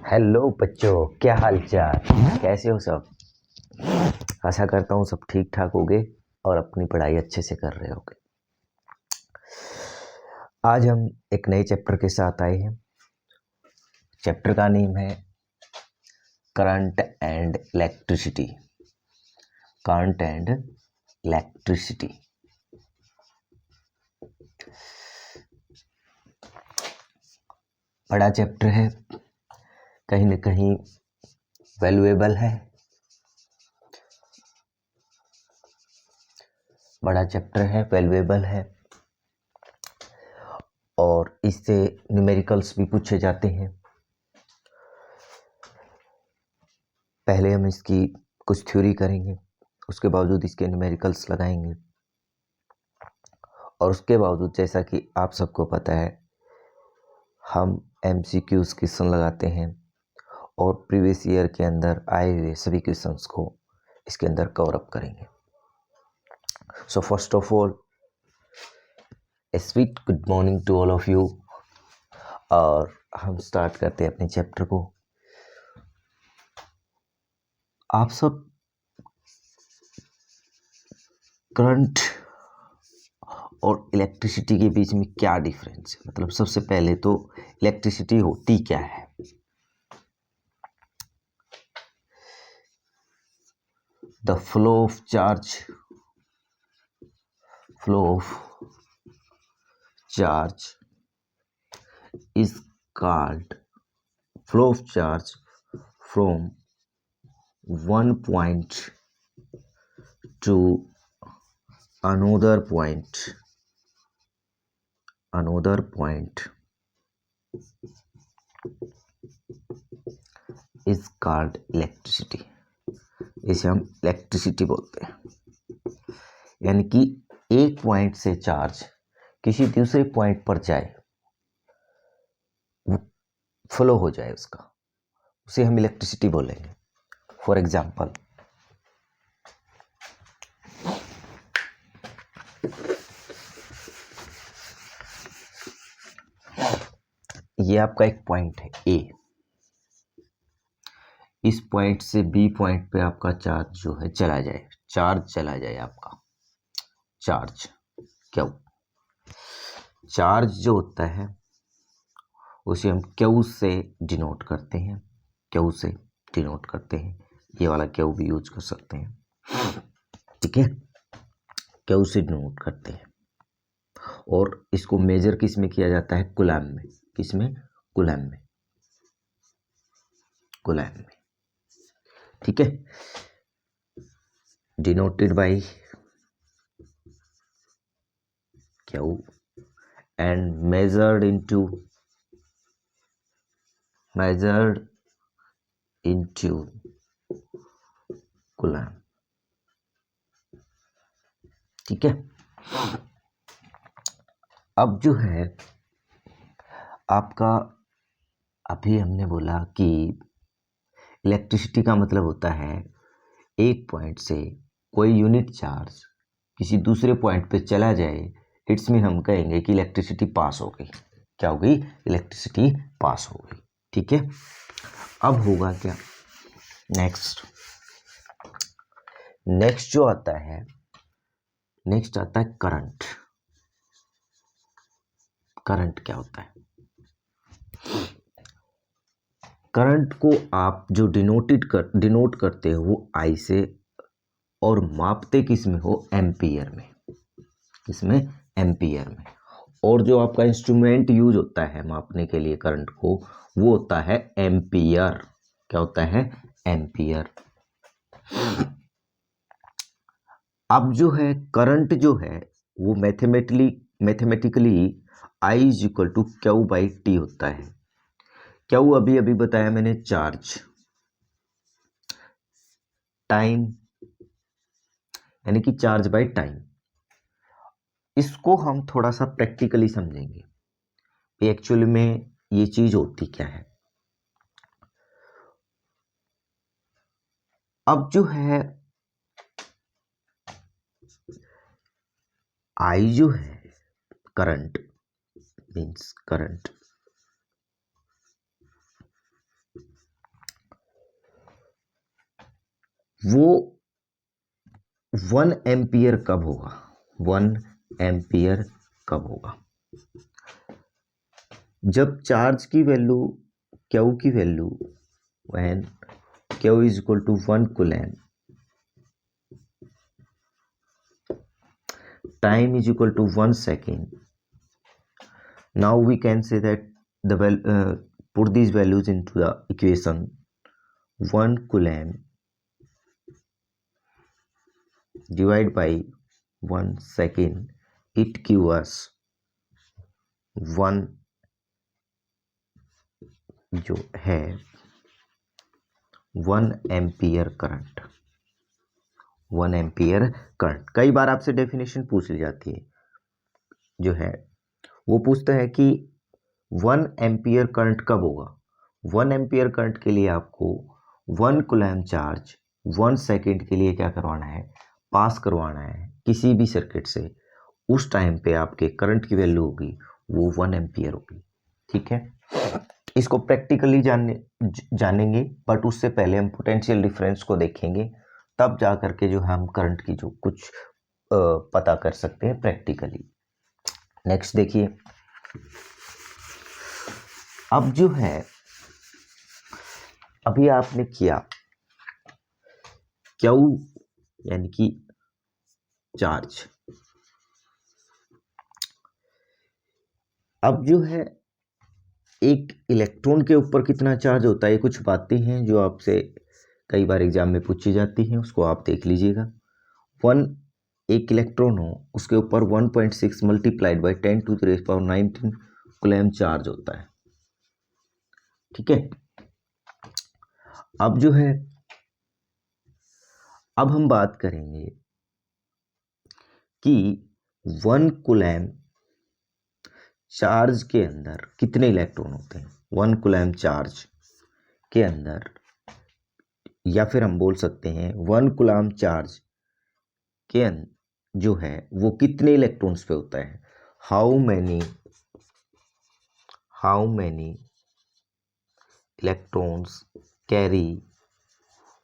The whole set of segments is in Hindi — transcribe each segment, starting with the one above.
हेलो बच्चों, क्या हाल चाल, कैसे हो सब। आशा करता हूँ सब ठीक ठाक होगे और अपनी पढ़ाई अच्छे से कर रहे होगे। आज हम एक नए चैप्टर के साथ आए हैं। चैप्टर का नेम है current and electricity. Current and electricity. बड़ा चैप्टर है, कहीं न कहीं वैल्यूएबल है। बड़ा चैप्टर है, वैल्यूएबल है और इससे न्यूमेरिकल्स भी पूछे जाते हैं। पहले हम इसकी कुछ थ्योरी करेंगे, उसके बावजूद इसके न्यूमेरिकल्स लगाएंगे और उसके बावजूद जैसा कि आप सबको पता है हम MCQs क्वेश्चन लगाते हैं और प्रीवियस ईयर के अंदर आए हुए सभी क्वेश्चंस को इसके अंदर कवर अप करेंगे। So first of all a sweet good morning to all of you और हम स्टार्ट करते हैं अपने चैप्टर को। आप सब करंट और इलेक्ट्रिसिटी के बीच में क्या डिफरेंस है, मतलब सबसे पहले तो इलेक्ट्रिसिटी होती क्या है। The flow of charge is called flow of charge from one point to another point is called electricity। इसे हम इलेक्ट्रिसिटी बोलते हैं, यानी कि एक पॉइंट से चार्ज किसी दूसरे पॉइंट पर जाए, फ्लो हो जाए उसका, उसे हम इलेक्ट्रिसिटी बोलेंगे। फॉर एग्जाम्पल ये आपका एक पॉइंट है ए, इस पॉइंट से बी पॉइंट पे आपका चार्ज जो है चला जाए, आपका चार्ज क्यू। चार्ज जो होता है उसे हम क्यू से डिनोट करते हैं, ये वाला क्यू भी यूज कर सकते हैं, ठीक है। क्यू से डिनोट करते हैं और इसको मेजर किस में किया जाता है, कूलम में। किसमें? कूलम में, ठीक है। Denoted by Q and measured into coulomb, ठीक है। अब जो है आपका, अभी हमने बोला कि इलेक्ट्रिसिटी का मतलब होता है एक पॉइंट से कोई यूनिट चार्ज किसी दूसरे पॉइंट पे चला जाए, इट्स मीन हम कहेंगे कि इलेक्ट्रिसिटी पास हो गई। क्या हो गई? इलेक्ट्रिसिटी पास हो गई, ठीक है। अब होगा क्या? नेक्स्ट जो आता है, नेक्स्ट आता है करंट। करंट क्या होता है? करंट को आप जो डिनोट करते हो वो आई से और मापते किस में हो? एम्पियर में। किसमें? एम्पियर में। और जो आपका इंस्ट्रूमेंट यूज होता है मापने के लिए करंट को, वो होता है एम्पियर। क्या होता है? एम्पियर। अब जो है करंट जो है वो mathematically I is equal to Q by T होता है। क्यू अभी बताया मैंने, चार्ज, टाइम, यानी कि चार्ज बाय टाइम। इसको हम थोड़ा सा प्रैक्टिकली समझेंगे एक्चुअली में ये चीज होती क्या है। अब जो है आई जो है करंट मींस करंट, वो 1 एम्पियर कब होगा, 1 एम्पियर कब होगा, जब चार्ज की वैल्यू क्यू की value when Q is equal to 1 coulomb, time is equal to 1 second. Now we can say that put these values into the equation. 1 coulomb divided by 1 second, it gives us 1 जो है 1 एम्पियर करंट, 1 एम्पियर करंट। कई बार आपसे डेफिनेशन पूछ ली जाती है, जो है वो पूछता है कि 1 एम्पियर करंट कब होगा। 1 एम्पियर करंट के लिए आपको 1 कूलम चार्ज 1 सेकेंड के लिए क्या करवाना है, पास करवाना है किसी भी सर्किट से। उस टाइम पे आपके करंट की वैल्यू होगी वो 1 एम्पियर होगी। ठीक है, इसको प्रैक्टिकली जानेंगे, बट उससे पहले हम पोटेंशियल डिफरेंस को देखेंगे, तब जा करके जो हम करंट की जो कुछ पता कर सकते हैं प्रैक्टिकली। नेक्स्ट देखिए, अब जो है अभी आपने किया क्यू यानी कि चार्ज, अब जो है एक इलेक्ट्रॉन के ऊपर कितना चार्ज होता है, कुछ बातें हैं जो आपसे कई बार एग्जाम में पूछी जाती हैं, उसको आप देख लीजिएगा। एक इलेक्ट्रॉन हो उसके ऊपर 1.6 multiplied by 10 to the raise power 19 coulomb charge होता है। ठीक है, अब जो है अब हम बात करेंगे कि 1 कूलम चार्ज के अंदर कितने इलेक्ट्रॉन होते हैं। 1 कूलम चार्ज के अंदर, या फिर हम बोल सकते हैं 1 कूलम चार्ज के अंदर जो है वो कितने इलेक्ट्रॉन्स पे होता है। How many electrons carry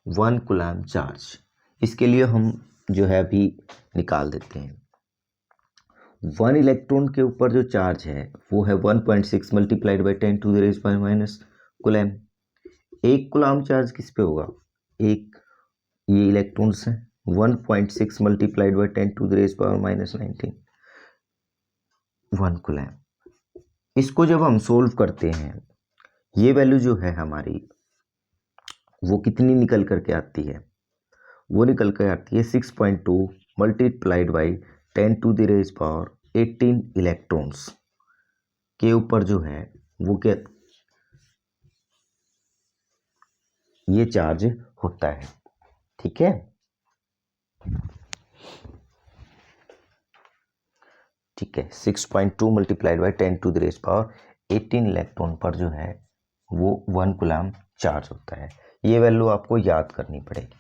1 coulomb charge, इसके लिए हम जो है अभी निकाल देते हैं। 1 इलेक्ट्रॉन के ऊपर जो चार्ज है वो है 1.6 multiplied by 10 to the raise power minus coulomb. एक कूलम चार्ज किस पे होगा, एक ये इलेक्ट्रॉन्स हैं, 1.6 multiplied by 10 to the raise power minus 19 1 coulomb. इसको जब हम सोल्व करते हैं, ये वैल्यू जो है हमारी वो कितनी निकल करके आती है, वो निकल कर आती है 6.2 multiplied by 10 to the raise power 18 electrons के ऊपर जो है वो क्या ये चार्ज होता है। ठीक है, ठीक है, 6.2 multiplied by 10 to the raise power 18 electron पर जो है वो 1 कूलम चार्ज होता है। ये वैल्यू आपको याद करनी पड़ेगी।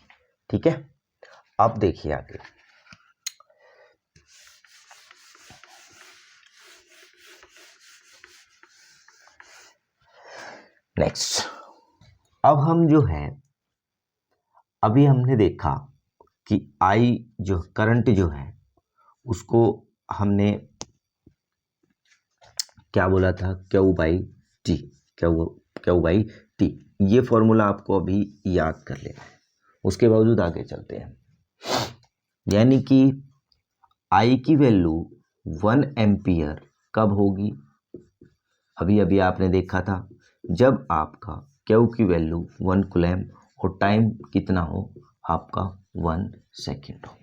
ठीक है, अब देखिए आगे। नेक्स्ट, अब हम जो है अभी हमने देखा कि आई जो करंट जो है उसको हमने क्या बोला था, Q by T, Q by T. ये फॉर्मूला आपको अभी याद कर लेना है, उसके बावजूद आगे चलते हैं। यानी कि आई की वैल्यू 1 एम्पियर कब होगी, अभी अभी आपने देखा था जब आपका क्यू की वैल्यू 1 कूलम और टाइम कितना हो आपका 1 सेकेंड हो।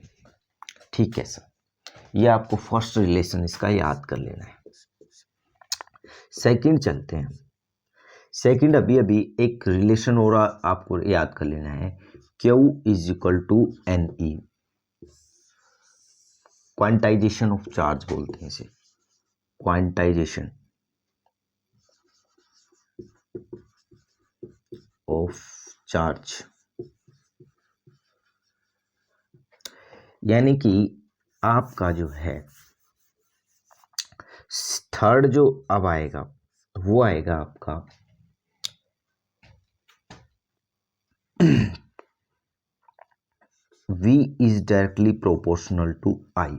ठीक है सर, ये आपको फर्स्ट रिलेशन इसका याद कर लेना है। सेकंड चलते हैं। सेकंड अभी अभी एक रिलेशन और आपको याद कर लेना है, Q is equal to N E, quantization of charge बोलते हैं इसे, क्वांटाइजेशन ऑफ चार्ज। यानी कि आपका जो है थर्ड जो अब आएगा वो आएगा आपका V is directly proportional to I।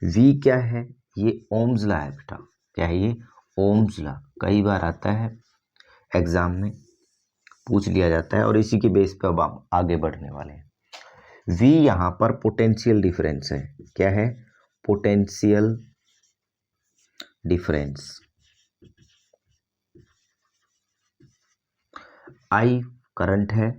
V क्या है? ये ओम्स लॉ है बेटा। क्या है ये? Ohm's law. कई बार आता है एग्जाम में, पूछ लिया जाता है, और इसी के बेस पे अब हम आगे बढ़ने वाले हैं। V यहाँ पर पोटेंशियल डिफरेंस है। क्या है? Potential difference. I करंट है।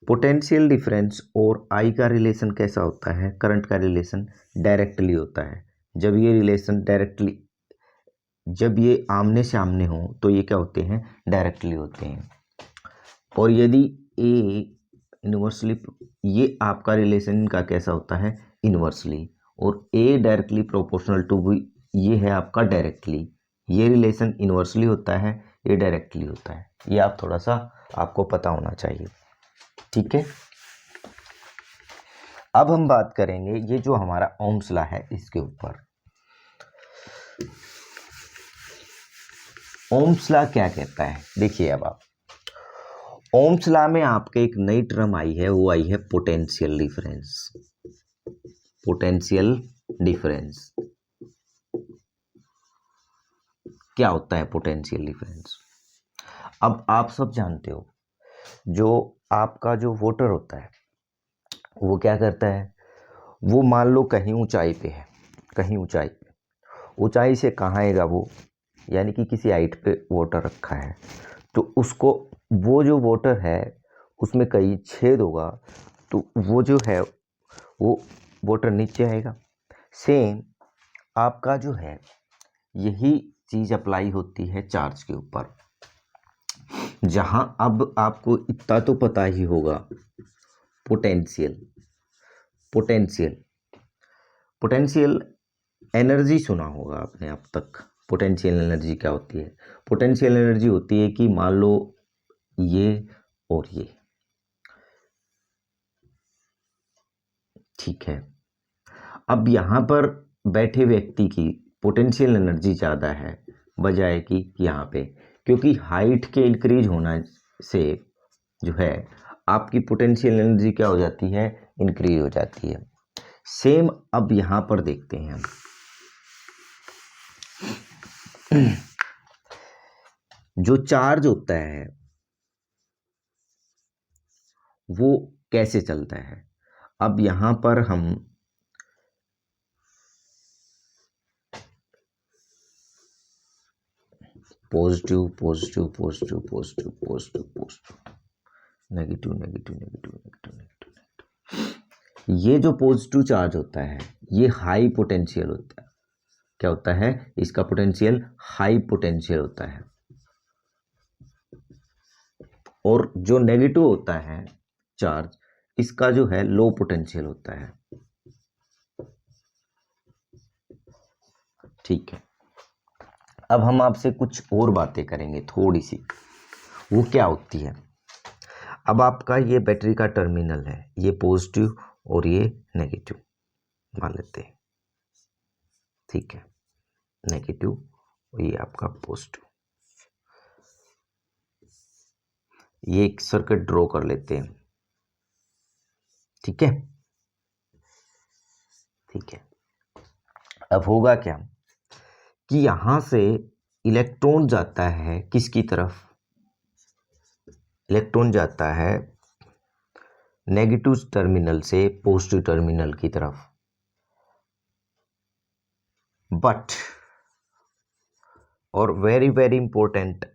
पोटेंशियल डिफरेंस और I का रिलेशन कैसा होता है? करंट का रिलेशन डायरेक्टली होता है। जब ये रिलेशन डायरेक्टली, जब ये आमने सामने हो तो ये क्या होते हैं? डायरेक्टली होते हैं। और यदि A इनवर्सली, ये आपका रिलेशन इनका कैसा होता है? इनवर्सली। और A directly proportional to B, ये है आपका डायरेक्टली। ये रिलेशन इनवर्सली होता है, ये डायरेक्टली होता है। ये आप थोड़ा सा आपको पता होना चाहिए, ठीक है। अब हम बात करेंगे ये जो हमारा ओम्स लॉ है इसके ऊपर। ओम्स लॉ क्या कहता है? देखिए अब आप, ओम्स लॉ में आपके एक नई टर्म आई है, वो आई है पोटेंशियल डिफरेंस। पोटेंशियल डिफरेंस क्या होता है? पोटेंशियल डिफरेंस, अब आप सब जानते हो, जो आपका जो वोटर होता है वो क्या करता है? वो मान लो कहीं ऊंचाई पे है, कहीं ऊंचाई पे, ऊंचाई से कहाँ आएगा वो? यानी कि किसी हाइट पे वोटर रखा है, तो उसको, वो जो वोटर है उसमें कहीं छेद होगा, तो वो जो है वो वोटर नीचे आएगा। सेम आपका जो है यही चीज़ अप्लाई होती है चार्ज के ऊपर। जहां अब आपको इतना तो पता ही होगा, पोटेंशियल, पोटेंशियल, पोटेंशियल एनर्जी सुना होगा आपने अब तक। पोटेंशियल एनर्जी क्या होती है? पोटेंशियल एनर्जी होती है कि मान लो ये और ये, ठीक है। अब यहाँ पर बैठे व्यक्ति की पोटेंशियल एनर्जी ज़्यादा है बजाय कि यहाँ पे, क्योंकि हाइट के इंक्रीज होना से जो है आपकी पोटेंशियल एनर्जी क्या हो जाती है? इंक्रीज हो जाती है। सेम अब यहाँ पर देखते हैं हम, जो चार्ज होता है वो कैसे चलता है? अब यहाँ पर हम positive positive positive positive positive positive, negative negative negative negative negative, ये जो पॉजिटिव चार्ज होता है ये हाई पोटेंशियल होता है। क्या होता है? इसका पोटेंशियल हाई पोटेंशियल होता है। और जो नेगेटिव होता है चार्ज, इसका जो है लो पोटेंशियल होता है, ठीक है। अब हम आपसे कुछ और बातें करेंगे थोड़ी सी, वो क्या होती है। अब आपका ये बैटरी का टर्मिनल है, ये पॉजिटिव और ये नेगेटिव मान लेते हैं, ठीक है, नेगेटिव और ये आपका पॉजिटिव। ये एक सर्किट ड्रॉ कर लेते हैं, ठीक है, ठीक है। अब होगा क्या कि यहां से इलेक्ट्रॉन जाता है किसकी तरफ? इलेक्ट्रॉन जाता है नेगेटिव टर्मिनल से पॉजिटिव टर्मिनल की तरफ। बट, और वेरी वेरी इंपॉर्टेंट,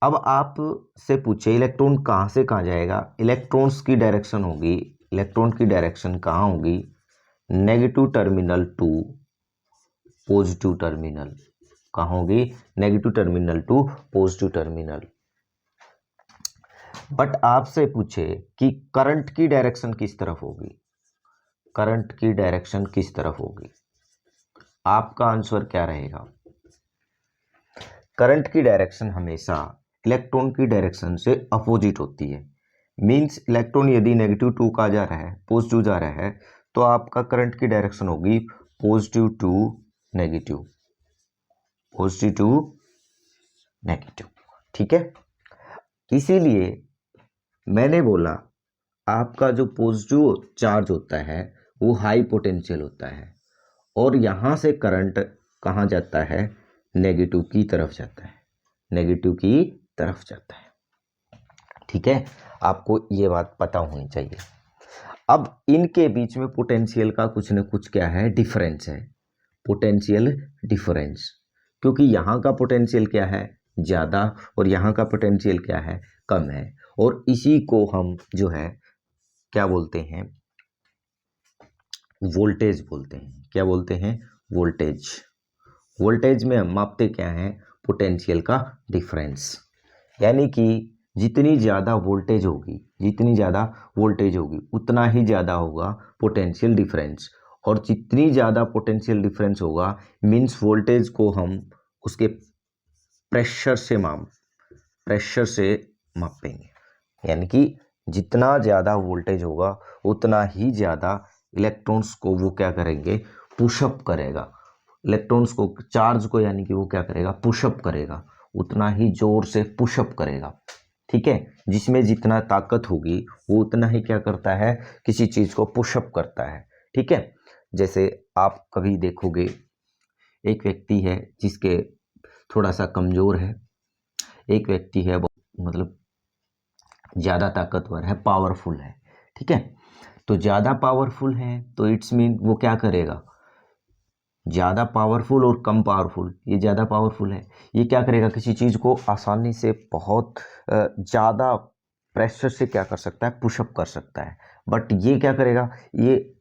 अब आप से पूछे इलेक्ट्रॉन कहां से कहां जाएगा? इलेक्ट्रॉन्स की डायरेक्शन होगी, इलेक्ट्रॉन की डायरेक्शन कहां होगी? Negative terminal to positive terminal. कहां होगी? Negative terminal to positive terminal. But आपसे पूछे कि करंट की डायरेक्शन किस तरफ होगी? करंट की डायरेक्शन किस तरफ होगी? आपका आंसर क्या रहेगा? करंट की डायरेक्शन हमेशा इलेक्ट्रॉन की डायरेक्शन से अपोजिट होती है। मींस इलेक्ट्रॉन यदि नेगेटिव टू का जा रहा है, पॉजिटिव जा रहा है, तो आपका करंट की डायरेक्शन होगी positive to negative, positive to negative, ठीक है। इसीलिए मैंने बोला आपका जो पॉजिटिव चार्ज होता है वो हाई पोटेंशियल होता है और यहाँ से करंट कहाँ जाता है, नेगेटिव की तरफ जाता है, नेगेटिव की तरफ जाता है। ठीक है, आपको ये बात पता होनी चाहिए। अब इनके बीच में पोटेंशियल का कुछ न कुछ क्या है, डिफरेंस है, पोटेंशियल डिफरेंस। क्योंकि यहाँ का पोटेंशियल क्या है, ज़्यादा, और यहाँ का पोटेंशियल क्या है, कम है। और इसी को हम जो है क्या बोलते हैं, वोल्टेज बोलते हैं। क्या बोलते हैं, वोल्टेज। वोल्टेज में हम मापते क्या है, पोटेंशियल का डिफरेंस। यानी कि जितनी ज़्यादा वोल्टेज होगी, जितनी ज़्यादा वोल्टेज होगी उतना ही ज़्यादा होगा पोटेंशियल डिफरेंस। और जितनी ज़्यादा पोटेंशियल डिफरेंस होगा मीन्स वोल्टेज को हम उसके प्रेशर से मापेंगे। यानी कि जितना ज़्यादा वोल्टेज होगा उतना ही ज़्यादा इलेक्ट्रॉन्स को वो क्या करेंगे, पुशअप करेगा। इलेक्ट्रॉन्स को, चार्ज को, यानी कि वो क्या करेगा, पुशअप करेगा, उतना ही जोर से पुशअप करेगा। ठीक है, जिसमें जितना ताकत होगी वो उतना ही क्या करता है, किसी चीज़ को पुशअप करता है। ठीक है, जैसे आप कभी देखोगे एक व्यक्ति है जिसके थोड़ा सा कमज़ोर है, एक व्यक्ति है मतलब ज़्यादा ताकतवर है, पावरफुल है। ठीक है, तो ज़्यादा पावरफुल है तो इट्स मीन वो क्या करेगा, ज़्यादा पावरफुल और कम पावरफुल, ये ज़्यादा पावरफुल है, ये क्या करेगा, किसी चीज़ को आसानी से बहुत ज़्यादा प्रेशर से क्या कर सकता है, पुशअप कर सकता है। बट ये क्या करेगा, ये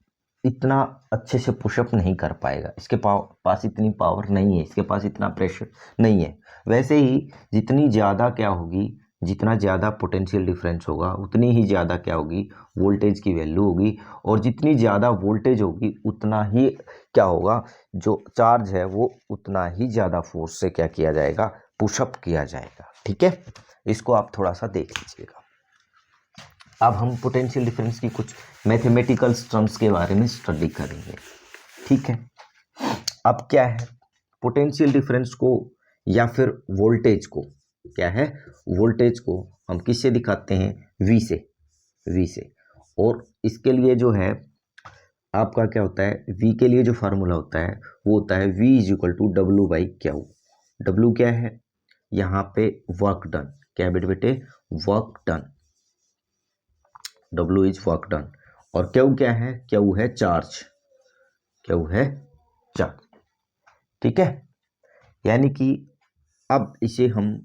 इतना अच्छे से पुशअप नहीं कर पाएगा, इसके पास इतनी पावर नहीं है, इसके पास इतना प्रेशर नहीं है। वैसे ही जितनी ज़्यादा क्या होगी, जितना ज़्यादा पोटेंशियल डिफरेंस होगा उतनी ही ज़्यादा क्या होगी, वोल्टेज की वैल्यू होगी। और जितनी ज़्यादा वोल्टेज होगी उतना ही क्या होगा, जो चार्ज है वो उतना ही ज़्यादा फोर्स से क्या किया जाएगा, पुशअप किया जाएगा। ठीक है, इसको आप थोड़ा सा देख लीजिएगा। अब हम पोटेंशियल डिफरेंस की कुछ मैथमेटिकल टर्म्स के बारे में स्टडी करेंगे। ठीक है, अब क्या है, पोटेंशियल डिफरेंस को या फिर वोल्टेज को, क्या है, वोल्टेज को हम किससे दिखाते हैं, वी से, वी से। और इसके लिए जो है आपका क्या होता है, वी के लिए जो फार्मूला होता है वो होता है V is equal to W by Q. W क्या है, यहाँ पे वर्क डन, क्या बेटे बेटे, work done, W is work done. और क्यू क्या है, क्यू है चार्ज, क्यू है चार्ज। ठीक है, यानी कि अब इसे हम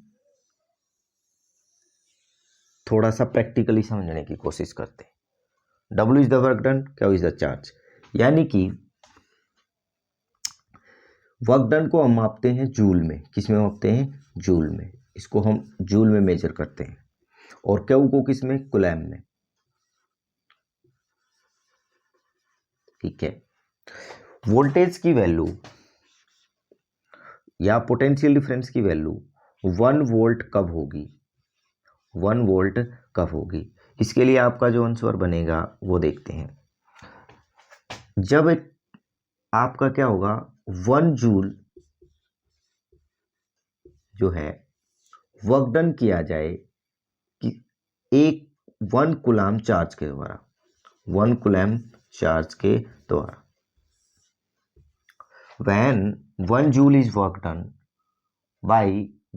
थोड़ा सा प्रैक्टिकली समझने की कोशिश करते हैं। W is the work done, Q is the charge. यानी कि वर्क डन को हम मापते हैं जूल में, किस में मापते हैं, जूल में, इसको हम जूल में मेजर करते हैं। और क्यू को किस में, कूलम में। ठीक है, वोल्टेज की वैल्यू या पोटेंशियल डिफरेंस की वैल्यू 1 वोल्ट कब होगी, 1 वोल्ट कब होगी। इसके लिए आपका जो आंसर बनेगा वो देखते हैं। जब आपका क्या होगा, 1 जूल जो है वर्क डन किया जाए कि एक 1 कूलम चार्ज के द्वारा, 1 कूलम चार्ज के द्वारा। When 1 joule is work done by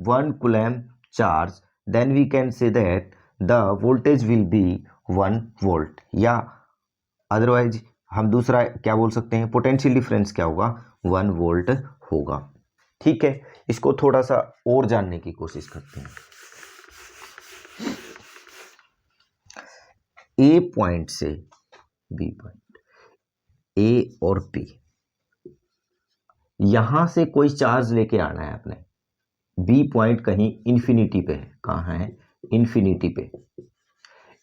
1 coulomb charge, then we can say that the voltage will be 1 volt। या अदरवाइज हम दूसरा क्या बोल सकते हैं, पोटेंशियल डिफरेंस क्या होगा, 1 वोल्ट होगा। ठीक है, इसको थोड़ा सा और जानने की कोशिश करते हैं। ए पॉइंट से बी पॉइंट, ए और बी, यहां से कोई चार्ज लेके आना है अपने, बी पॉइंट कहीं इन्फिनिटी पे है, कहाँ है, इन्फिनिटी पे,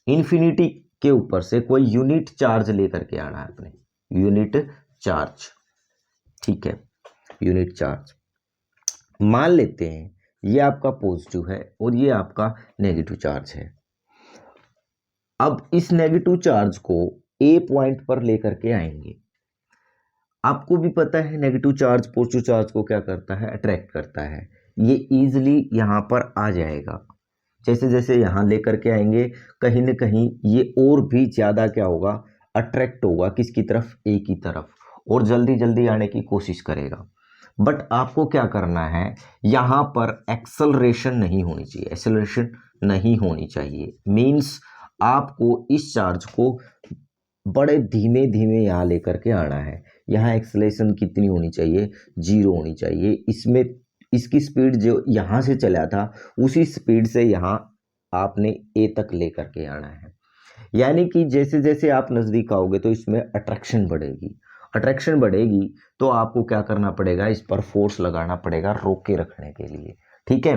इन्फिनिटी के ऊपर से कोई यूनिट चार्ज लेकर के आना है अपने, यूनिट चार्ज। ठीक है, यूनिट चार्ज मान लेते हैं ये आपका पॉजिटिव है और ये आपका नेगेटिव चार्ज है। अब इस नेगेटिव चार्ज को ए पॉइंट पर लेकर के आएंगे। आपको भी पता है नेगेटिव चार्ज पॉजिटिव चार्ज को क्या करता है, अट्रैक्ट करता है। ये इजीली यहाँ पर आ जाएगा, जैसे जैसे यहाँ लेकर के आएंगे कहीं ना कहीं ये और भी ज़्यादा क्या होगा, अट्रैक्ट होगा किसकी तरफ, ए की तरफ, और जल्दी जल्दी आने की कोशिश करेगा। बट आपको क्या करना है, यहाँ पर एक्सेलरेशन नहीं होनी चाहिए, एक्सेलरेशन नहीं होनी चाहिए। मीन्स आपको इस चार्ज को बड़े धीमे धीमे यहाँ लेकर के आना है। यहाँ एक्सेलरेशन कितनी होनी चाहिए, 0 होनी चाहिए। इसमें इसकी स्पीड जो यहाँ से चला था उसी स्पीड से यहाँ आपने ए तक लेकर के आना है। यानी कि जैसे जैसे आप नज़दीक आओगे तो इसमें अट्रैक्शन बढ़ेगी, अट्रैक्शन बढ़ेगी तो आपको क्या करना पड़ेगा, इस पर फोर्स लगाना पड़ेगा रोक के रखने के लिए। ठीक है,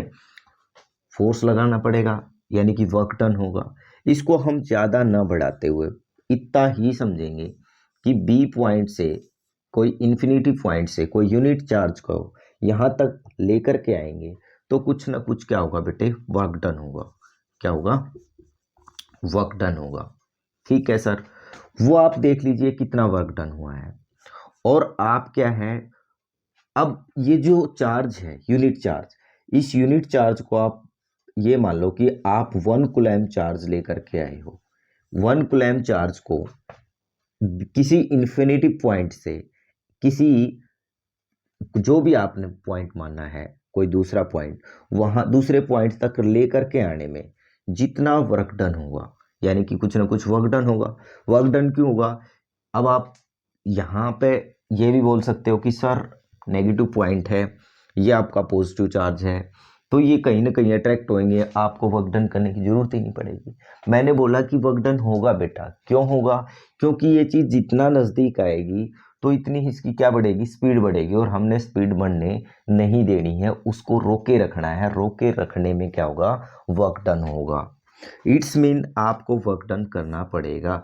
फोर्स लगाना पड़ेगा यानी कि वर्क डन होगा। इसको हम ज़्यादा ना बढ़ाते हुए इतना ही समझेंगे कि बी पॉइंट से कोई इन्फिनिटी पॉइंट से कोई यूनिट चार्ज को यहाँ तक लेकर के आएंगे तो कुछ ना कुछ क्या होगा बेटे, वर्क डन होगा। क्या होगा, वर्क डन होगा। ठीक है सर, वो आप देख लीजिए कितना वर्क डन हुआ है। और आप क्या है, अब ये जो चार्ज है यूनिट चार्ज, इस यूनिट चार्ज को आप ये मान लो कि आप 1 कूलम्ब चार्ज लेकर के आए हो। 1 कूलम्ब चार्ज को किसी इन्फिनिटी पॉइंट से किसी जो भी आपने पॉइंट मानना है, कोई दूसरा पॉइंट, वहां दूसरे पॉइंट तक लेकर के आने में जितना वर्क डन होगा, यानी कि कुछ ना कुछ वर्क डन होगा। वर्क डन क्यों होगा, अब आप यहाँ पे ये भी बोल सकते हो कि सर नेगेटिव पॉइंट है, ये आपका पॉजिटिव चार्ज है, तो ये कहीं ना कहीं अट्रैक्ट होंगे, आपको वर्क डन करने की जरूरत ही नहीं पड़ेगी। मैंने बोला कि वर्क डन होगा बेटा, क्यों होगा, क्योंकि ये चीज़ जितना नज़दीक आएगी तो इतनी ही इसकी क्या बढ़ेगी, स्पीड बढ़ेगी, और हमने स्पीड बढ़ने नहीं देनी है, उसको रोके रखना है। रोके रखने में क्या होगा, वर्क डन होगा। इट्स मीन आपको वर्क डन करना पड़ेगा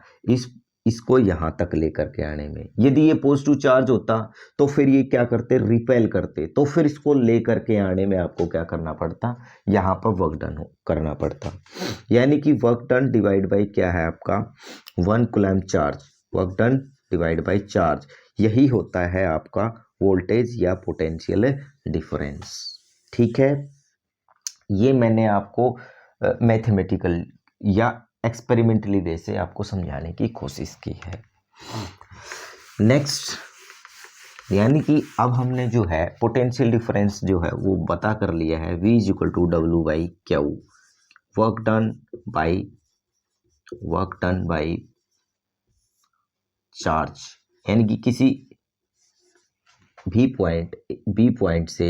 इसको यहाँ तक लेकर के आने में। यदि ये पॉजिटिव चार्ज होता तो फिर ये क्या करते, रिपेल करते, तो फिर इसको लेकर के आने में आपको क्या करना पड़ता, यहाँ पर वर्क डन करना पड़ता। यानी कि वर्क डन डिवाइड बाई क्या है आपका, 1 coulomb charge, work done divide by charge, यही होता है आपका वोल्टेज या पोटेंशियल डिफरेंस। ठीक है, ये मैंने आपको मैथमेटिकल या एक्सपेरिमेंटली वे से आपको समझाने की कोशिश की है। नेक्स्ट, यानी कि अब हमने जो है पोटेंशियल डिफरेंस जो है वो बता कर लिया है, V is equal to W by Q, work done by charge. यानी कि किसी बी पॉइंट से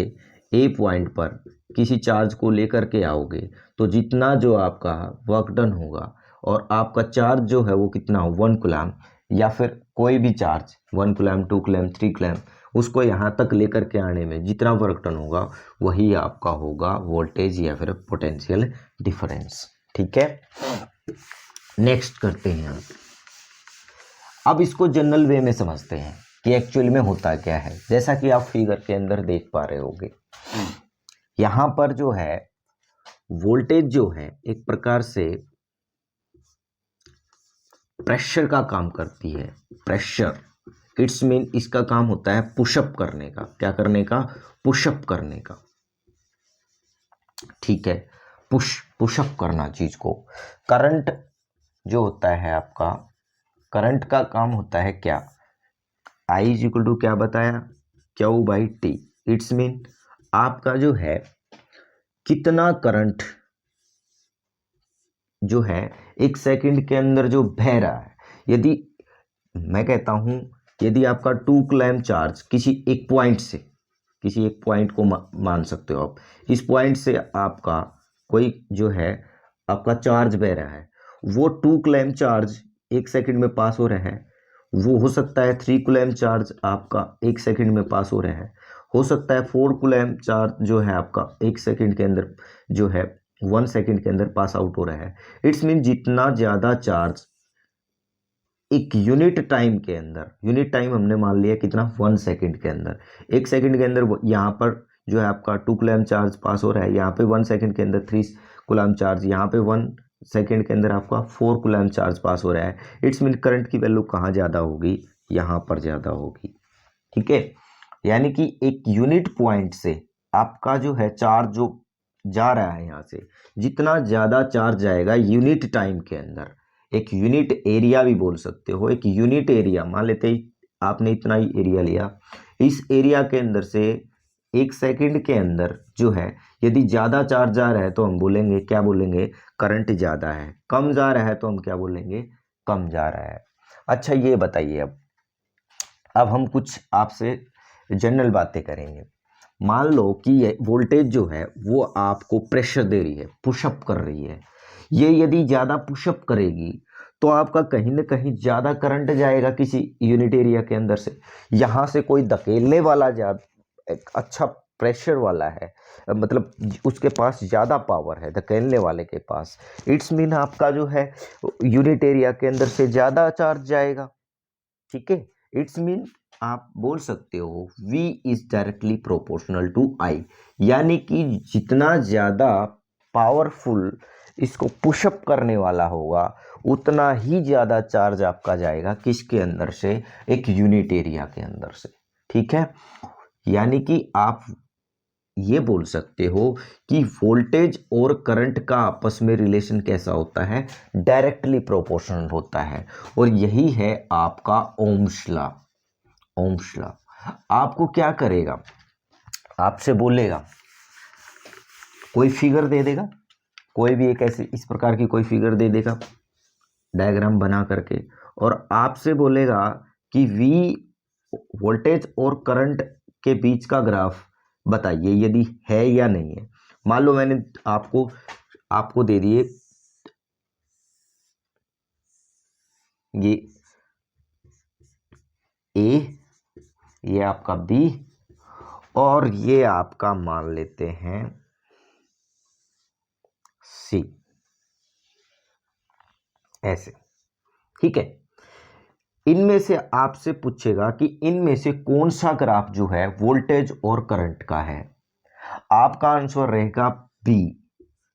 ए पॉइंट पर किसी चार्ज को लेकर के आओगे तो जितना जो आपका वर्क डन होगा और आपका चार्ज जो है वो कितना हो, 1 कूलम्ब, या फिर कोई भी चार्ज 1 कूलम्ब, 2 कूलम्ब, 3 कूलम्ब, उसको यहाँ तक लेकर के आने में जितना वर्क डन होगा वही आपका होगा वोल्टेज या फिर पोटेंशियल डिफरेंस। ठीक है, नेक्स्ट करते हैं। अब इसको जनरल वे में समझते हैं कि एक्चुअली में होता क्या है। जैसा कि आप फिगर के अंदर देख पा रहे होगे, यहाँ पर जो है वोल्टेज जो है एक प्रकार से प्रेशर का काम करती है। प्रेशर, इट्स मीन इसका काम होता है पुशअप करने का। क्या करने का, पुशअप करने का। ठीक है, पुशअप करना चीज को। करंट जो होता है आपका, करंट का काम होता है क्या, I इज इक्वल टू क्या बताया, Q by T. It's mean आपका जो है कितना करंट जो है एक सेकंड के अंदर जो बह रहा है। यदि मैं कहता हूं, यदि आपका 2 कूलम्ब चार्ज किसी एक पॉइंट से, किसी एक पॉइंट को मान सकते हो आप, इस पॉइंट से आपका कोई जो है आपका चार्ज बह रहा है, वो 2 कूलम्ब चार्ज एक सेकंड में पास हो रहा है। वो हो सकता है 3 कूलम्ब चार्ज आपका एक सेकंड में पास हो रहा है, हो सकता है 4 कूलम्ब चार्ज जो है आपका एक सेकंड के अंदर जो है 1 सेकंड के अंदर पास आउट हो रहा है। इट्स मीन जितना ज़्यादा चार्ज एक यूनिट टाइम के अंदर, यूनिट टाइम हमने मान लिया कितना, 1 सेकंड के अंदर, एक सेकंड के अंदर यहाँ पर जो है आपका 2 कूलम्ब चार्ज पास हो रहा है, यहाँ पे 1 सेकंड के अंदर 3 कूलम्ब चार्ज, यहाँ पे 1 सेकंड के अंदर आपका 4 कूलम्ब चार्ज पास हो रहा है। इट्स मीन करंट की वैल्यू कहाँ ज़्यादा होगी, यहाँ पर ज़्यादा होगी। ठीक है, यानी कि एक यूनिट पॉइंट से आपका जो है चार्ज जो जा रहा है यहाँ से, जितना ज़्यादा चार्ज जाएगा यूनिट टाइम के अंदर, एक यूनिट एरिया भी बोल सकते हो, एक यूनिट एरिया मान लेते ही आपने इतना ही एरिया लिया, इस एरिया के अंदर से 1 सेकंड के अंदर जो है यदि ज़्यादा चार्ज जा रहा है तो हम बोलेंगे, क्या बोलेंगे, करंट ज़्यादा है। कम जा रहा है तो हम क्या बोलेंगे, कम जा रहा है। अच्छा ये बताइए, अब हम कुछ आपसे जनरल बातें करेंगे। मान लो कि ये वोल्टेज जो है वो आपको प्रेशर दे रही है, पुशअप कर रही है। ये यदि ज़्यादा पुशअप करेगी तो आपका कहीं ना कहीं ज़्यादा करंट जाएगा किसी यूनिट एरिया के अंदर से। यहाँ से कोई धकेलने वाला ज़्यादा एक अच्छा प्रेशर वाला है, मतलब उसके पास ज़्यादा पावर है धकेलने वाले के पास, इट्स मीन आपका जो है यूनिट एरिया के अंदर से ज़्यादा चार्ज जाएगा। ठीक है, इट्स मीन आप बोल सकते हो V is directly proportional to I, यानी कि जितना ज़्यादा पावरफुल इसको पुशअप करने वाला होगा उतना ही ज़्यादा चार्ज आपका जाएगा किसके अंदर से, एक यूनिट एरिया के अंदर से। ठीक है, यानी कि आप ये बोल सकते हो कि वोल्टेज और करंट का आपस में रिलेशन कैसा होता है, डायरेक्टली प्रोपोर्शनल होता है। और यही है आपका ओम्स लॉ। ओम्स लॉ आपको क्या करेगा, आपसे बोलेगा, कोई फिगर दे देगा, कोई भी एक ऐसी इस प्रकार की कोई फिगर दे देगा डायग्राम बना करके, और आपसे बोलेगा कि V वोल्टेज और करंट के बीच का ग्राफ बताइए यदि है या नहीं है। मान लो मैंने आपको दे दिए ये A, ये आपका B और ये आपका मान लेते हैं C, ऐसे। ठीक है, इनमें से आपसे पूछेगा कि इनमें से कौन सा ग्राफ जो है वोल्टेज और करंट का है। आपका आंसर रहेगा बी,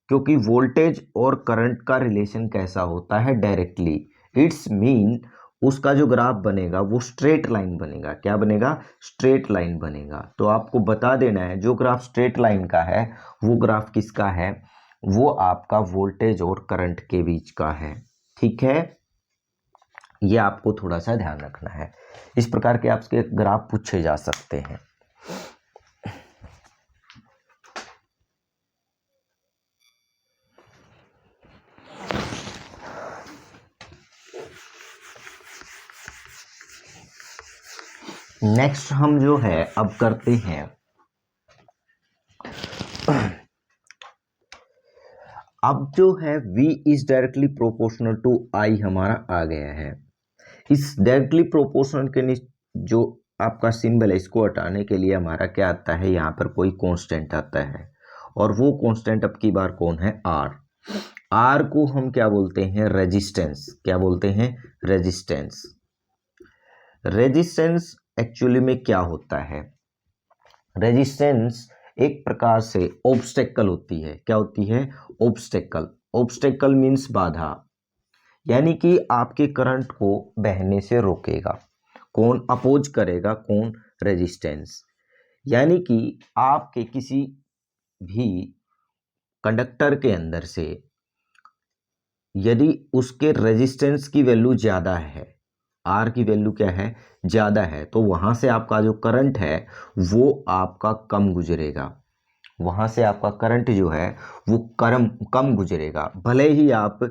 क्योंकि वोल्टेज और करंट का रिलेशन कैसा होता है, डायरेक्टली। इट्स मीन उसका जो ग्राफ बनेगा वो स्ट्रेट लाइन बनेगा। क्या बनेगा, स्ट्रेट लाइन बनेगा। तो आपको बता देना है जो ग्राफ स्ट्रेट लाइन का है वो ग्राफ किसका है, वो आपका वोल्टेज और करंट के बीच का है। ठीक है, ये आपको थोड़ा सा ध्यान रखना है। इस प्रकार के आपके ग्राफ पूछे जा सकते हैं। नेक्स्ट हम जो है अब करते हैं, अब जो है V is directly proportional to I हमारा आ गया है। इस डायरेक्टली प्रोपोर्शनल के जो आपका सिंबल है इसको हटाने के लिए हमारा क्या आता है, यहाँ पर कोई कांस्टेंट आता है, और वो कांस्टेंट अब की बार कौन है, R। R को हम क्या बोलते हैं, रेजिस्टेंस। क्या बोलते हैं, रेजिस्टेंस। रेजिस्टेंस एक्चुअली में क्या होता है, रेजिस्टेंस एक प्रकार से ऑब्स्टेकल होती है। क्या होती है, ऑब्स्टेकल। ऑब्स्टेकल मीन्स बाधा, यानी कि आपके करंट को बहने से रोकेगा। कौन अपोज करेगा, कौन, रेजिस्टेंस। यानी कि आपके किसी भी कंडक्टर के अंदर से यदि उसके रेजिस्टेंस की वैल्यू ज़्यादा है, आर की वैल्यू क्या है, ज़्यादा है, तो वहाँ से आपका जो करंट है वो आपका कम गुजरेगा। वहाँ से आपका करंट जो है वो कम गुजरेगा, भले ही आप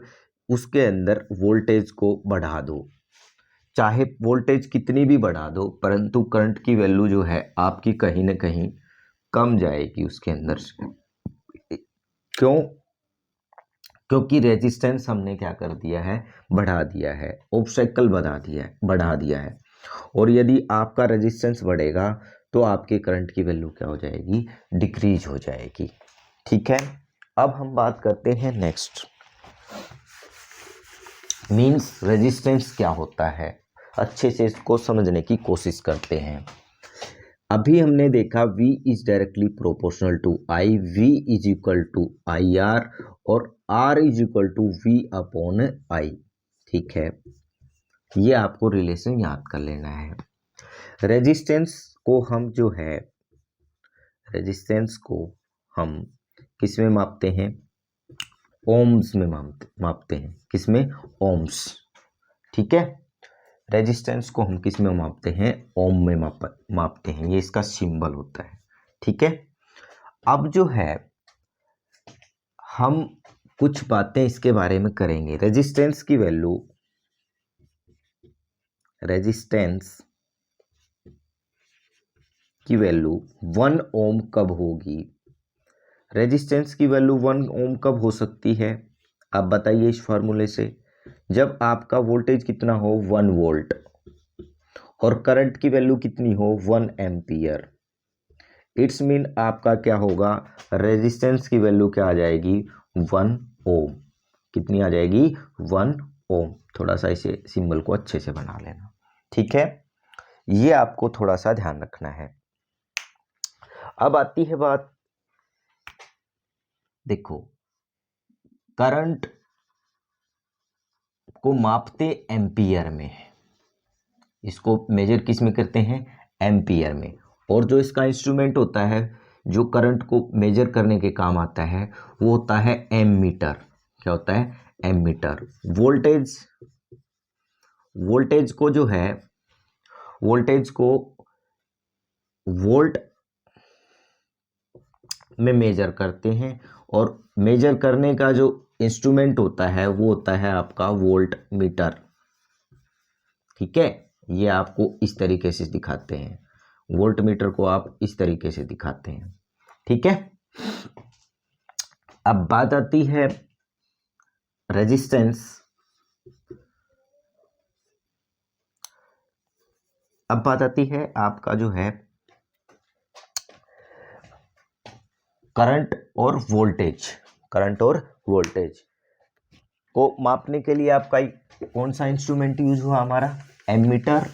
उसके अंदर वोल्टेज को बढ़ा दो। चाहे वोल्टेज कितनी भी बढ़ा दो, परंतु करंट की वैल्यू जो है आपकी कहीं ना कहीं कम जाएगी उसके अंदर से। क्यों, क्योंकि रेजिस्टेंस हमने क्या कर दिया है, बढ़ा दिया है, ऑब्स्टेकल बढ़ा दिया है। और यदि आपका रेजिस्टेंस बढ़ेगा तो आपके करंट की वैल्यू क्या हो जाएगी, डिक्रीज हो जाएगी। ठीक है, अब हम बात करते हैं नेक्स्ट, मींस रेजिस्टेंस क्या होता है। अच्छे से इसको समझने की कोशिश करते हैं। अभी हमने देखा V is directly proportional to I, V is equal to IR और R is equal to V upon I। ठीक है, ये आपको रिलेशन याद कर लेना है। रेजिस्टेंस को हम जो है, रेजिस्टेंस को हम किस में मापते हैं? ओम्स में मापते हैं। किस में? ओम्स। ठीक है, रेजिस्टेंस को हम किस में मापते हैं? ओम में मापते हैं। ये इसका सिंबल होता है। ठीक है, अब जो है हम कुछ बातें इसके बारे में करेंगे। रेजिस्टेंस की वैल्यू, रेजिस्टेंस की वैल्यू 1 ओम कब होगी? रेजिस्टेंस की वैल्यू 1 ओम कब हो सकती है? आप बताइए इस फॉर्मूले से। जब आपका वोल्टेज कितना हो? 1 वोल्ट, और करंट की वैल्यू कितनी हो? 1 एम्पियर। इट्स मीन आपका क्या होगा? रेजिस्टेंस की वैल्यू क्या आ जाएगी? 1 ओम। कितनी आ जाएगी? 1 ओम। थोड़ा सा इसे सिंबल को अच्छे से बना लेना। ठीक है, ये आपको थोड़ा सा ध्यान रखना है। अब आती है बात, देखो करंट को मापते एम्पियर में, इसको मेजर किस में करते हैं? एम्पियर में। और जो इसका इंस्ट्रूमेंट होता है जो करंट को मेजर करने के काम आता है वो होता है एमीटर। क्या होता है? एमीटर। वोल्टेज को जो है, वोल्टेज को वोल्ट में मेजर करते हैं, और मेजर करने का जो इंस्ट्रूमेंट होता है वो होता है आपका वोल्ट मीटर। ठीक है, ये आपको इस तरीके से दिखाते हैं। वोल्ट मीटर को आप इस तरीके से दिखाते हैं। ठीक है, अब बात आती है रेजिस्टेंस। अब बात आती है आपका जो है करंट और वोल्टेज। करंट और वोल्टेज को मापने के लिए आपका कौन सा इंस्ट्रूमेंट यूज हुआ? हमारा एमीटर।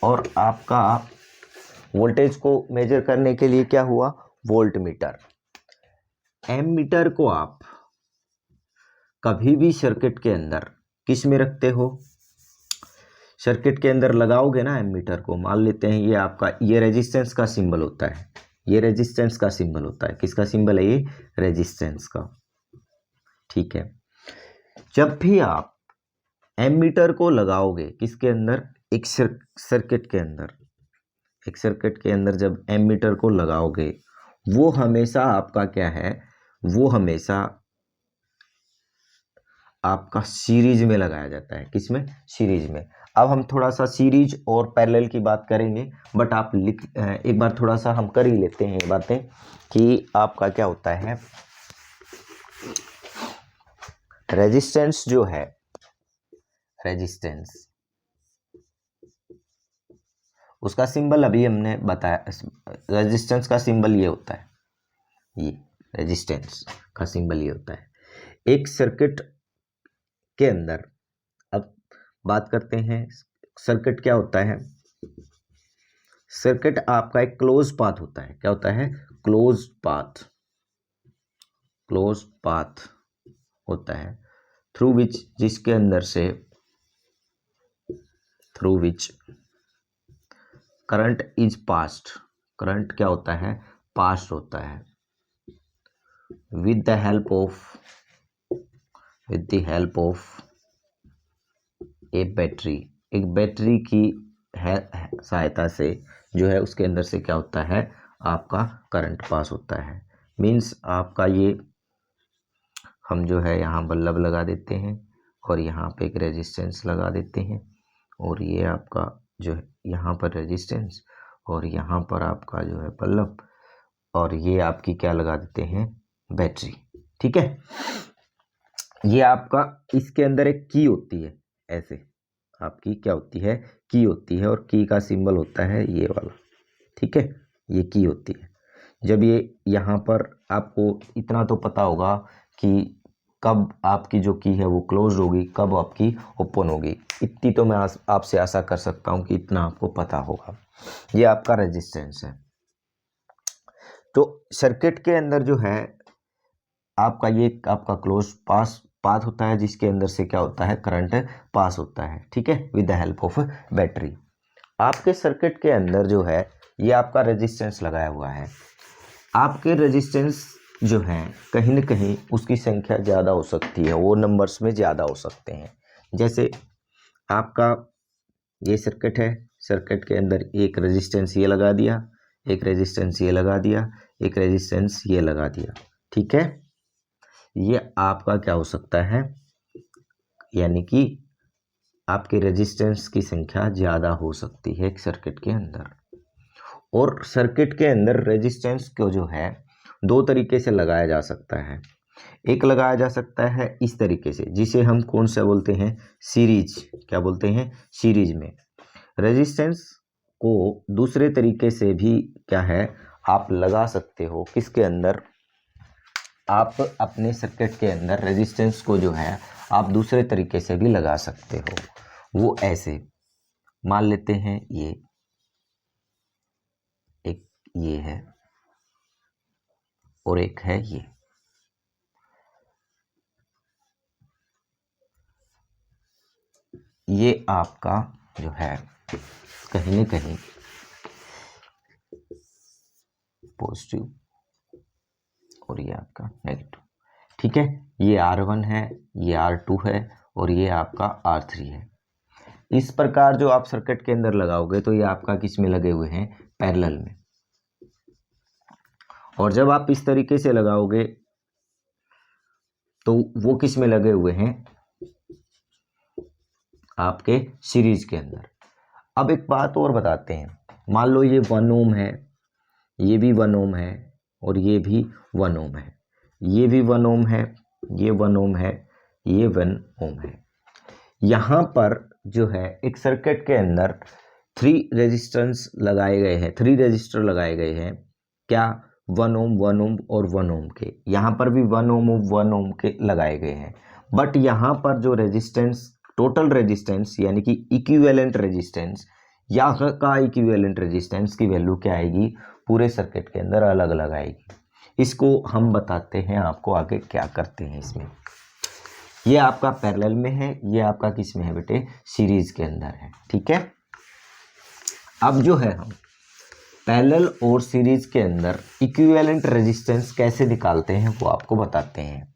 और आपका वोल्टेज को मेजर करने के लिए क्या हुआ? Volt meter. एमीटर को आप कभी भी सर्किट के अंदर किस में रखते हो? सर्किट के अंदर लगाओगे ना एमीटर को, मान लेते हैं ये आपका, ये रेजिस्टेंस का सिंबल होता है। ये रेजिस्टेंस का सिंबल होता है। किसका सिंबल है ये? रेजिस्टेंस का। ठीक है, जब भी आप एमीटर को लगाओगे किसके अंदर? एक सर्किट के अंदर, एक सर्किट के अंदर जब एमीटर को लगाओगे, वो हमेशा आपका क्या है? वो हमेशा आपका सीरीज में लगाया जाता है। किसमें? सीरीज में। अब हम थोड़ा सा सीरीज और पैरेलल की बात करेंगे, बट आप एक बार थोड़ा सा हम कर ही लेते हैं ये बातें कि आपका क्या होता है। रेजिस्टेंस जो है, रेजिस्टेंस उसका सिंबल अभी हमने बताया। रेजिस्टेंस का सिंबल ये होता है, ये रेजिस्टेंस का सिंबल ये होता है एक सर्किट के अंदर। अब बात करते हैं सर्किट क्या होता है। सर्किट आपका एक क्लोज पाथ होता है। क्या होता है? Close path. क्लोज पाथ होता है थ्रू विच, जिसके अंदर से, through which current is passed. Current क्या होता है? पास्ड होता है with the help of, with the help of A battery. एक बैटरी की सहायता से जो है उसके अंदर से क्या होता है? आपका करंट पास होता है। मीन्स आपका ये, हम जो है यहाँ बल्ब लगा देते हैं और यहाँ पे एक रेजिस्टेंस लगा देते हैं, और ये आपका जो है यहाँ पर रेजिस्टेंस, और यहाँ पर आपका जो है बल्ब, और ये आपकी क्या लगा देते हैं? बैटरी। ठीक है, ये आपका इसके अंदर एक की होती है। ऐसे आपकी क्या होती है? की होती है, और की का सिंबल होता है ये वाला। ठीक है, ये की होती है। जब ये यहाँ पर, आपको इतना तो पता होगा कि कब आपकी जो की है वो क्लोज होगी, कब आपकी ओपन होगी। इतनी तो मैं आपसे आशा कर सकता हूँ कि इतना आपको पता होगा। ये आपका रेजिस्टेंस है। तो सर्किट के अंदर जो है आपका, ये आपका क्लोज पाथ होता है, जिसके अंदर से क्या होता है? करंट पास होता है। ठीक है, with the help of battery. आपके सर्किट के अंदर जो है ये आपका रेजिस्टेंस लगाया हुआ है। आपके रेजिस्टेंस जो हैं कहीं न कहीं उसकी संख्या ज़्यादा हो सकती है, वो नंबर्स में ज़्यादा हो सकते हैं। जैसे आपका ये सर्किट है, सर्किट के अंदर एक रेजिस्टेंस ये लगा दिया, एक रेजिस्टेंस ये लगा दिया, एक रेजिस्टेंस ये लगा दिया, ठीक है। ये आपका क्या हो सकता है, यानी कि आपके रेजिस्टेंस की संख्या ज़्यादा हो सकती है एक सर्किट के अंदर। और सर्किट के अंदर रेजिस्टेंस को जो है दो तरीके से लगाया जा सकता है। एक लगाया जा सकता है इस तरीके से, जिसे हम कौन सा बोलते हैं, सीरीज। क्या बोलते हैं, सीरीज में। रेजिस्टेंस को दूसरे तरीके से भी क्या है आप लगा सकते हो, किसके अंदर, आप अपने सर्किट के अंदर रेजिस्टेंस को जो है आप दूसरे तरीके से भी लगा सकते हो। वो ऐसे मान लेते हैं, ये है और एक है ये आपका जो है कहीं न कहीं पॉजिटिव और ये आपका नेगेटिव, ठीक है। ये R1 है, ये R2 है और ये आपका R3 है। इस प्रकार जो आप सर्किट के अंदर लगाओगे तो ये आपका किस में लगे हुए हैं, पैरेलल में। और जब आप इस तरीके से लगाओगे तो वो किस में लगे हुए हैं, आपके सीरीज के अंदर। अब एक बात और बताते हैं, मान लो ये 1 ओम है, ये भी 1 ओम है और ये भी 1 ओम है, ये भी 1 ओम है, ये 1 ओम है, ये 1 ओम है। यहाँ पर जो है एक सर्किट के अंदर 3 रेजिस्टेंस लगाए गए हैं, 3 रेजिस्टर लगाए गए हैं। क्या, 1 ओम, 1 ओम और 1 ओम के। यहाँ पर भी 1 ओम और 1 ओम के लगाए गए हैं। बट यहाँ पर जो रेजिस्टेंस, टोटल रेजिस्टेंस यानी कि इक्विवेलेंट रेजिस्टेंस या का इक्विवेलेंट रेजिस्टेंस की वैल्यू क्या आएगी, पूरे सर्किट के अंदर अलग अलग आएगी। इसको हम बताते हैं आपको आगे क्या करते हैं इसमें। ये आपका पैरेलल में है, ये आपका किस में है बेटे, सीरीज के अंदर है, ठीक है। अब जो है हम पैरेलल और सीरीज के अंदर इक्विवेलेंट रेजिस्टेंस कैसे निकालते हैं वो आपको बताते हैं।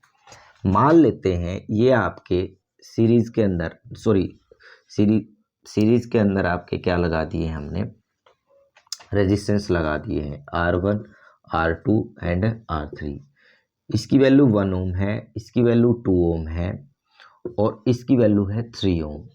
मान लेते हैं ये आपके सीरीज के अंदर, सीरीज के अंदर आपके क्या लगा दिए हमने, रेजिस्टेंस लगा दिए हैं R1, R2 एंड R3। इसकी वैल्यू 1 ओम है, इसकी वैल्यू 2 ओम है और इसकी वैल्यू है 3 ओम।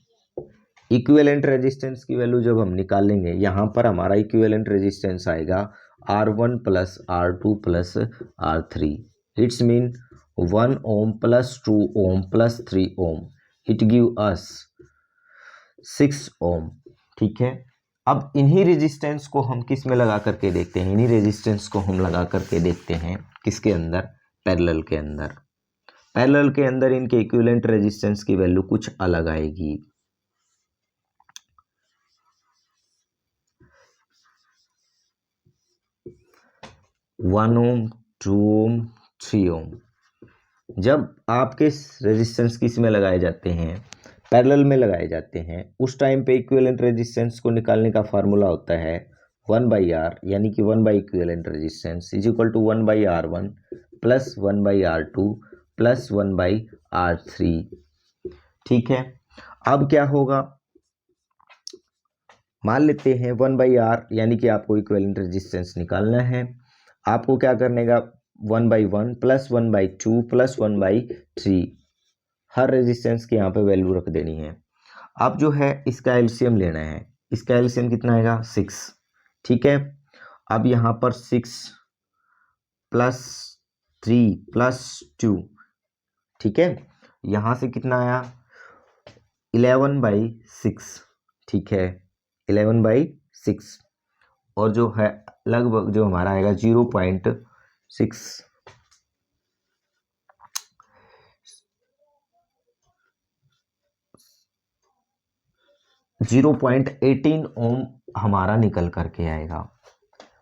इक्विवेलेंट रेजिस्टेंस की वैल्यू जब हम निकालेंगे, यहाँ पर हमारा इक्विवेलेंट रेजिस्टेंस आएगा R1 plus R2 plus R3। It's mean 1 ohm plus 2 ohm plus 3 ohm, it give us 6 ohm, ठीक है। अब इन्हीं रेजिस्टेंस को हम किस में लगा करके देखते हैं, इन्हीं रेजिस्टेंस को हम लगा करके देखते हैं किसके अंदर, पैरेलल के अंदर। पैरेलल के अंदर इनके इक्विवेलेंट रेजिस्टेंस की वैल्यू कुछ अलग आएगी। 1 ओम, 2 ओम, 3 ओम। जब आपके रेजिस्टेंस किस में लगाए जाते हैं, पैरेलल में लगाए जाते हैं, उस टाइम पे इक्विवेलेंट रेजिस्टेंस को निकालने का फार्मूला होता है 1/R, यानी कि 1 by equivalent resistance is equal to 1/R1 plus 1/R2 plus 1/R3, ठीक है। अब क्या होगा, मान लेते हैं 1/R, यानी कि आपको इक्विवेलेंट रेजिस्टेंस निकालना है। आपको क्या करने का, 1/1 प्लस 1/2 प्लस 1/3, हर रेजिस्टेंस की यहाँ पे वैल्यू रख देनी है। अब जो है इसका एलसीएम लेना है, इसका एलसीएम कितना आएगा, 6, ठीक है। अब यहाँ पर 6 प्लस 3 प्लस 2, ठीक है। यहाँ से कितना आया, 11/6, ठीक है, 11/6। और जो है लगभग जो हमारा आएगा 0.18 ओम हमारा निकल करके आएगा।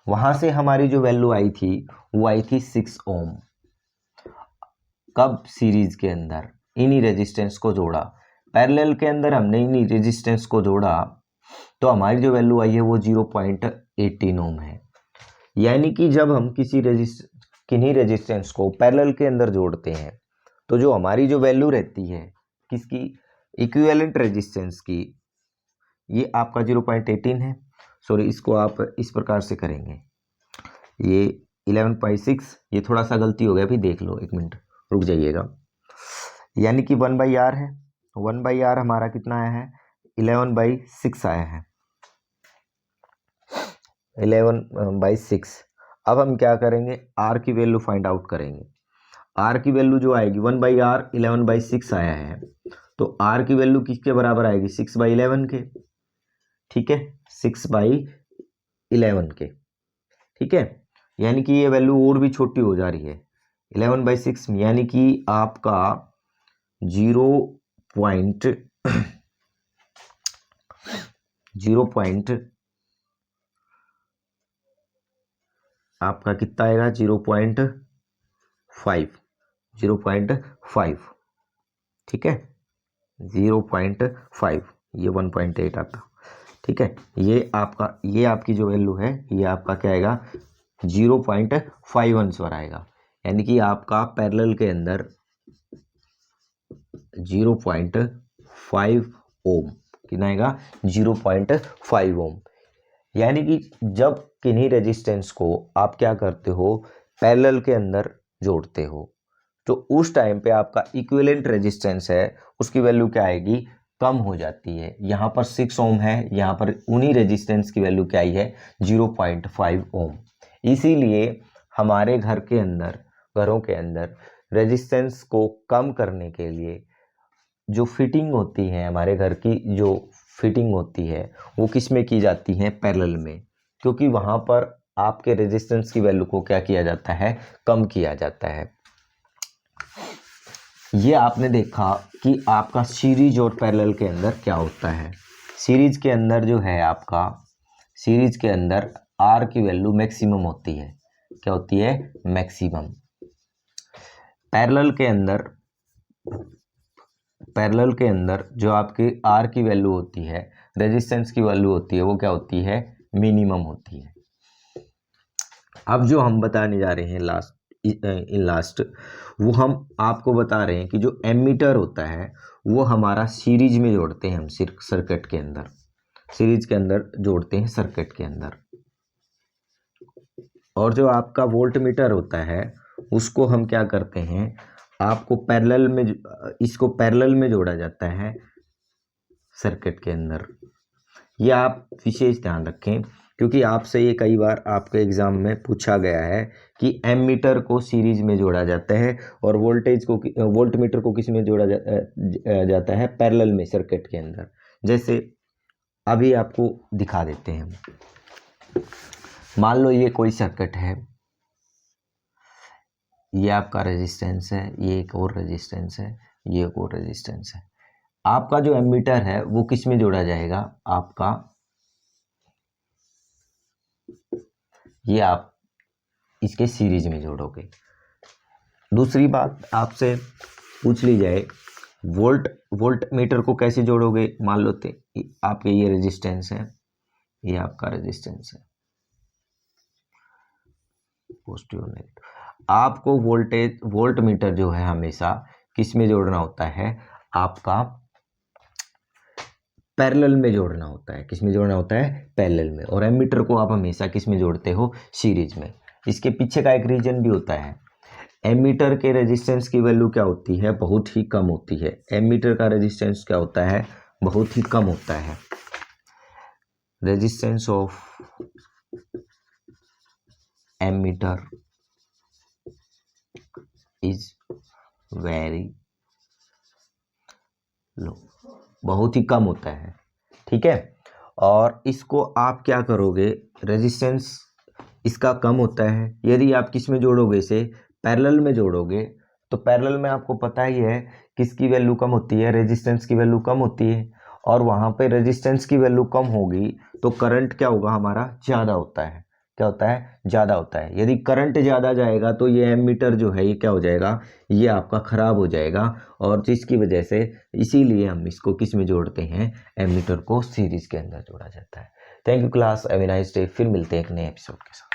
वहां से हमारी जो वैल्यू आई थी वो आई थी 6 ओम। कब, सीरीज के अंदर इन्हीं रेजिस्टेंस को जोड़ा। पैरेलल के अंदर हमने इन्हीं रेजिस्टेंस को जोड़ा तो हमारी जो वैल्यू आई है वो 0.18 ओम है। यानी कि जब हम किन्हीं रेजिस्टेंस को पैरेलल के अंदर जोड़ते हैं तो जो हमारी जो वैल्यू रहती है किसकी, इक्विवेलेंट रेजिस्टेंस की, ये आपका 0.18 है। सॉरी, इसको आप इस प्रकार से करेंगे, ये 11/6, ये थोड़ा सा गलती हो गया, अभी देख लो, 1 मिनट रुक जाइएगा। यानी कि 1/r है, 1/r हमारा कितना आया है, 11/6 आया है, 11/6। अब हम क्या करेंगे, r की वैल्यू फाइंड आउट करेंगे। r की वैल्यू जो आएगी 1/r 11/6 आया है, तो r की वैल्यू किसके बराबर आएगी, 6/11 के, ठीक है, 6/11 के, ठीक है। यानी कि ये वैल्यू और भी छोटी हो जा रही है 11/6, यानी कि आपका 0 पॉइंट आपका कितना आएगा, 0.5, ठीक है, 0.5, ये 1.8 आता, ठीक है। ये आपकी जो वैल्यू है ये आपका क्या आएगा, 0.5 आंसर आएगा। यानी कि आपका पैरेलल के अंदर 0.5 ओम कितना आएगा, 0.5 ओम। यानी कि जब किन्हीं रेजिस्टेंस को आप क्या करते हो, पैरेलल के अंदर जोड़ते हो, तो उस टाइम पे आपका इक्विवेलेंट रेजिस्टेंस है उसकी वैल्यू क्या आएगी, कम हो जाती है। यहाँ पर 6 ओम है, यहाँ पर उन्हीं रेजिस्टेंस की वैल्यू क्या आई है, 0.5 ओम। इसीलिए हमारे घरों के अंदर रेजिस्टेंस को कम करने के लिए जो फिटिंग होती है, हमारे घर की जो फिटिंग होती है वो किस में की जाती है, पैरेलल में, क्योंकि वहाँ पर आपके रेजिस्टेंस की वैल्यू को क्या किया जाता है, कम किया जाता है। ये आपने देखा कि आपका सीरीज और पैरेलल के अंदर क्या होता है। सीरीज के अंदर जो है आपका, सीरीज के अंदर आर की वैल्यू मैक्सिमम होती है, क्या होती है, मैक्सिमम। पैरेलल के अंदर जो आपकी आर की वैल्यू होती है, रेजिस्टेंस की वैल्यू होती है, वो क्या होती है, मिनिमम होती है। अब जो हम बताने जा रहे हैं लास्ट वो हम आपको बता रहे हैं कि जो एमीटर होता है वो हमारा सीरीज में जोड़ते हैं हम, सर्किट के अंदर, सीरीज के अंदर जोड़ते हैं सर्किट के अंदर। और जो आपका वोल्ट मीटर होता है उसको हम क्या करते हैं, आपको पैरेलल में, इसको पैरेलल में जोड़ा जाता है सर्किट के अंदर। ये आप विशेष ध्यान रखें, क्योंकि आपसे ये कई बार आपके एग्जाम में पूछा गया है कि एमीटर को सीरीज में जोड़ा जाता है और वोल्ट मीटर को किस में जोड़ा जाता है, पैरेलल में, सर्किट के अंदर। जैसे अभी आपको दिखा देते हैं, मान लो ये कोई सर्किट है, ये आपका रेजिस्टेंस है, ये एक और रेजिस्टेंस है, ये एक और रेजिस्टेंस है। आपका जो एमीटर है वो किस में जोड़ा जाएगा, आपका ये आप इसके सीरीज में जोड़ोगे। दूसरी बात आपसे पूछ ली जाए, वोल्ट मीटर को कैसे जोड़ोगे। मान लो आपके ये रेजिस्टेंस है, ये आपका रेजिस्टेंस है, पॉजिटिव और नेगेटिव। आपको वोल्ट मीटर जो है हमेशा किस में जोड़ना होता है, आपका पैरेलल में जोड़ना होता है। किस में जोड़ना होता है, पैरेलल में। और एमीटर को आप हमेशा किस में जोड़ते हो, सीरीज में। इसके पीछे का एक रीजन भी होता है, एमीटर के रेजिस्टेंस की वैल्यू क्या होती है, बहुत ही कम होती है। एमीटर का रेजिस्टेंस क्या होता है, बहुत ही कम होता है। Resistance of ammeter is very low, बहुत ही कम होता है, ठीक है। और इसको आप क्या करोगे, रेजिस्टेंस इसका कम होता है। यदि आप किस में जोड़ोगे, इसे पैरेलल में जोड़ोगे, तो पैरेलल में आपको पता ही है किसकी वैल्यू कम होती है, रेजिस्टेंस की वैल्यू कम होती है। और वहाँ पे रेजिस्टेंस की वैल्यू कम होगी तो करंट क्या होगा, हमारा ज़्यादा होता है। क्या होता है, ज़्यादा होता है। यदि करंट ज़्यादा जाएगा तो ये एमीटर जो है ये क्या हो जाएगा, ये आपका ख़राब हो जाएगा। और जिसकी वजह से इसीलिए हम इसको किस में जोड़ते हैं, एमीटर को सीरीज़ के अंदर जोड़ा जाता है। Thank you class, have a nice day. फिर मिलते हैं एक नए एपिसोड के साथ।